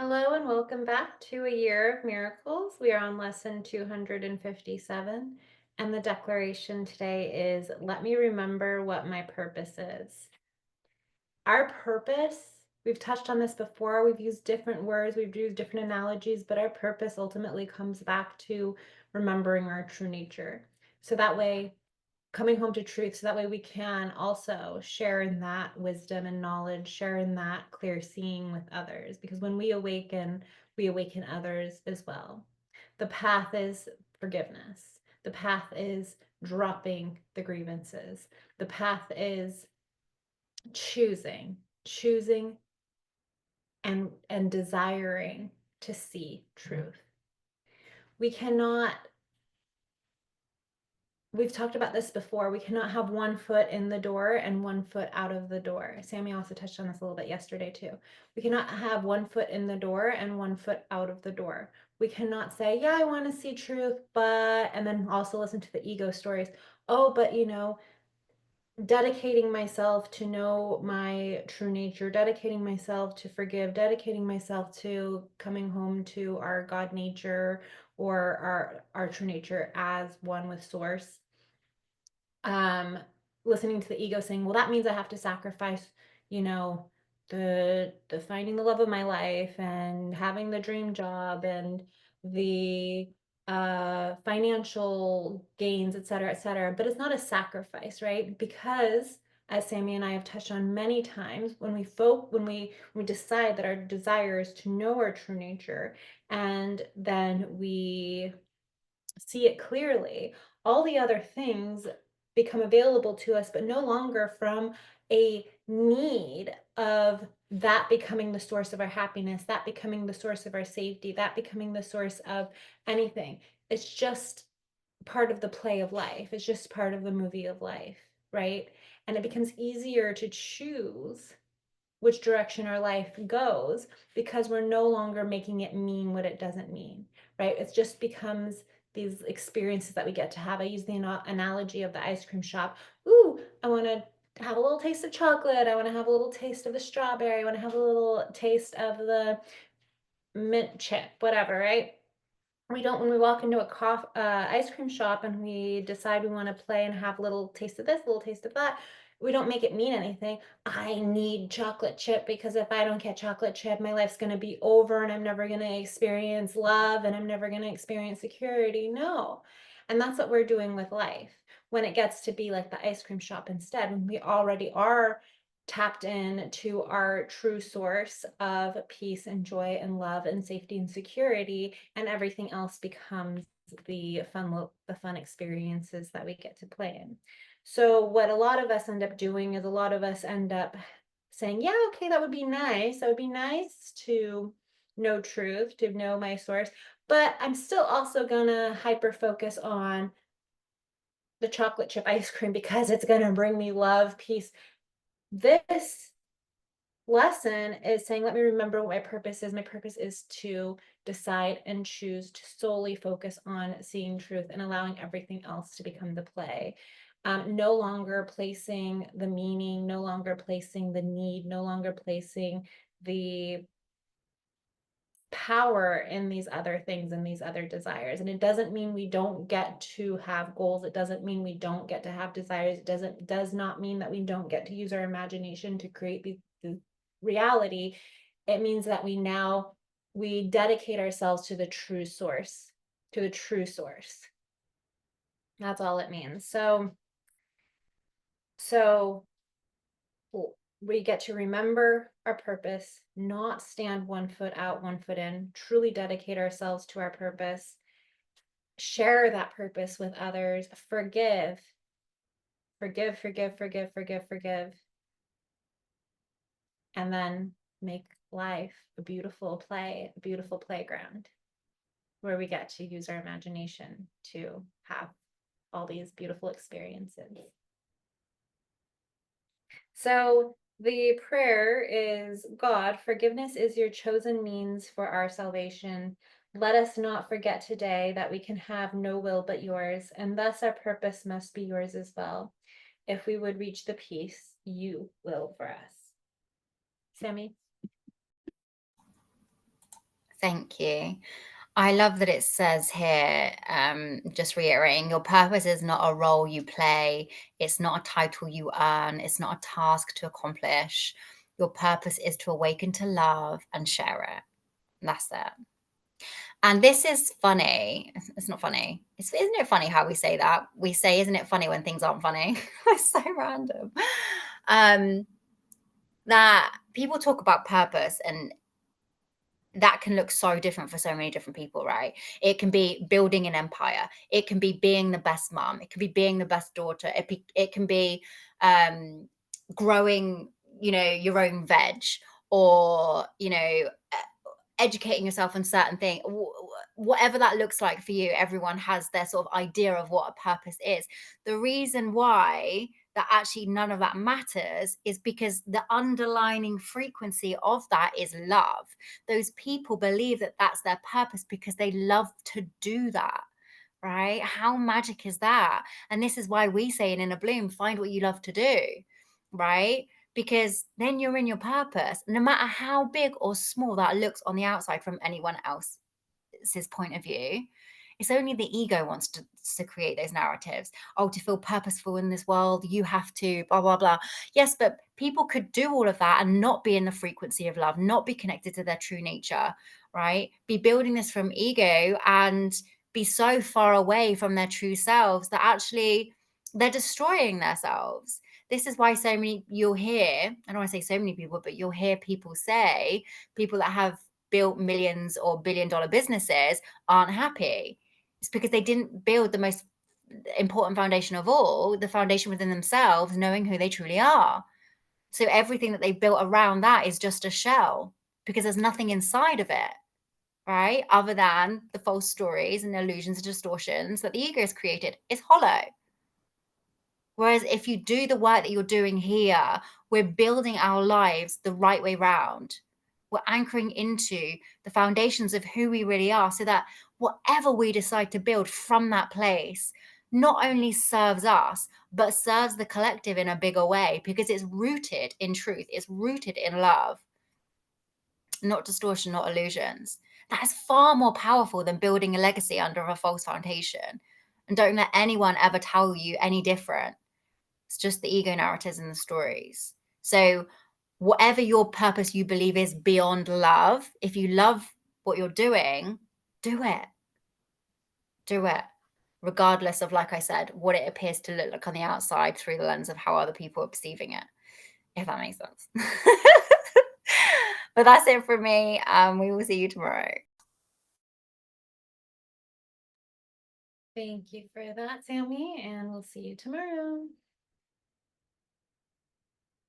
Hello and welcome back to A Year of Miracles. We are on lesson 257, and the declaration today is, let me remember what my purpose is. Our purpose, we've touched on this before, we've used different words, we've used different analogies, but our purpose ultimately comes back to remembering our true nature. So that way, coming home to truth, so that way we can also share in that wisdom and knowledge, share in that clear seeing with others, because when we awaken others as well. The path is forgiveness. The path is dropping the grievances. The path is choosing and desiring to see truth. We cannot We've talked about this before. We cannot have one foot in the door and one foot out of the door. Sammy also touched on this a little bit yesterday too. We cannot have one foot in the door and one foot out of the door. We cannot say, yeah, I want to see truth, but, and then also listen to the ego stories. Oh, but dedicating myself to know my true nature, dedicating myself to forgive, dedicating myself to coming home to our God nature or our true nature as one with source. um Listening to the ego saying, well, that means I have to sacrifice, you know the finding the love of my life and having the dream job and the financial gains, et cetera, but it's not a sacrifice, right? Because as Sammy and I have touched on many times, when we decide that our desire is to know our true nature, and then we see it clearly, all the other things become available to us, but no longer from a need of that becoming the source of our happiness, that becoming the source of our safety, that becoming the source of anything. It's just part of the play of life. It's just part of the movie of life, right? And it becomes easier to choose which direction our life goes because we're no longer making it mean what it doesn't mean, right? It just becomes these experiences that we get to have. I use the analogy of the ice cream shop. Ooh, I want to have a little taste of chocolate. I want to have a little taste of the strawberry. I want to have a little taste of the mint chip, whatever, right? We don't, when we walk into a ice cream shop and we decide we want to play and have a little taste of this, a little taste of that, we don't make it mean anything. I need chocolate chip because if I don't get chocolate chip, my life's going to be over and I'm never going to experience love and I'm never going to experience security. No. And that's what we're doing with life. When it gets to be like the ice cream shop instead, when we already are tapped in to our true source of peace and joy and love and safety and security, and everything else becomes the fun experiences that we get to play in. So what a lot of us end up doing is a lot of us end up saying, yeah, okay, that would be nice. That would be nice to know truth, to know my source, but I'm still also gonna hyper focus on the chocolate chip ice cream because it's gonna bring me love, peace. This lesson is saying, let me remember what my purpose is. My purpose is to decide and choose to solely focus on seeing truth and allowing everything else to become the play. No longer placing the meaning, no longer placing the need, no longer placing the power in these other things and these other desires. And it doesn't mean we don't get to have goals. It doesn't mean we don't get to have desires. It does not mean that we don't get to use our imagination to create the reality. It means that we dedicate ourselves to the true source, to the true source. That's all it means. So we get to remember our purpose, not stand one foot out, one foot in, truly dedicate ourselves to our purpose, share that purpose with others, forgive, forgive, and then make life a beautiful playground where we get to use our imagination to have all these beautiful experiences. So the prayer is, God, forgiveness is your chosen means for our salvation. Let us not forget today that we can have no will but yours, and thus our purpose must be yours as well. If we would reach the peace you will for us. Sammy? Thank you. I love that it says here, just reiterating, your purpose is not a role you play, it's not a title you earn, it's not a task to accomplish. Your purpose is to awaken to love and share it. And that's it. And this is funny. It's not funny. Isn't it funny how we say that? We say, isn't it funny when things aren't funny? It's so random. Um, that people talk about purpose and that can look so different for so many different people, right? It can be building an empire. It can be being the best mom. It can be being the best daughter. It can be um, growing, your own veg, or educating yourself on certain things. Whatever that looks like for you, everyone has their sort of idea of what a purpose is. The reason why that actually none of that matters is because the underlining frequency of that is love. Those people believe that that's their purpose because they love to do that. Right? How magic is that? And this is why we say in a Bloom, find what you love to do, right? Because then you're in your purpose, no matter how big or small that looks on the outside from anyone else's point of view. It's only the ego wants to create those narratives. Oh, to feel purposeful in this world, you have to, blah, blah, blah. Yes, but people could do all of that and not be in the frequency of love, not be connected to their true nature, right? Be building this from ego and be so far away from their true selves that actually they're destroying themselves. This is why so many you'll hear, I don't want to say so many people, but you'll hear people say, people that have built millions or billion-dollar businesses aren't happy. It's because they didn't build the most important foundation of all, the foundation within themselves, knowing who they truly are. So everything that they built around that is just a shell because there's nothing inside of it, right? Other than the false stories and illusions and distortions that the ego has created. It's hollow. Whereas if you do the work that you're doing here, we're building our lives the right way round. We're anchoring into the foundations of who we really are so that whatever we decide to build from that place not only serves us, but serves the collective in a bigger way because it's rooted in truth, it's rooted in love, not distortion, not illusions. That is far more powerful than building a legacy under a false foundation. And don't let anyone ever tell you any different. It's just the ego narratives and the stories. So, whatever your purpose you believe is beyond love, if you love what you're doing, do it. Do it. Regardless of, like I said, what it appears to look like on the outside through the lens of how other people are perceiving it, if that makes sense. But that's it for me. We will see you tomorrow. Thank you for that, Sammy, and we'll see you tomorrow.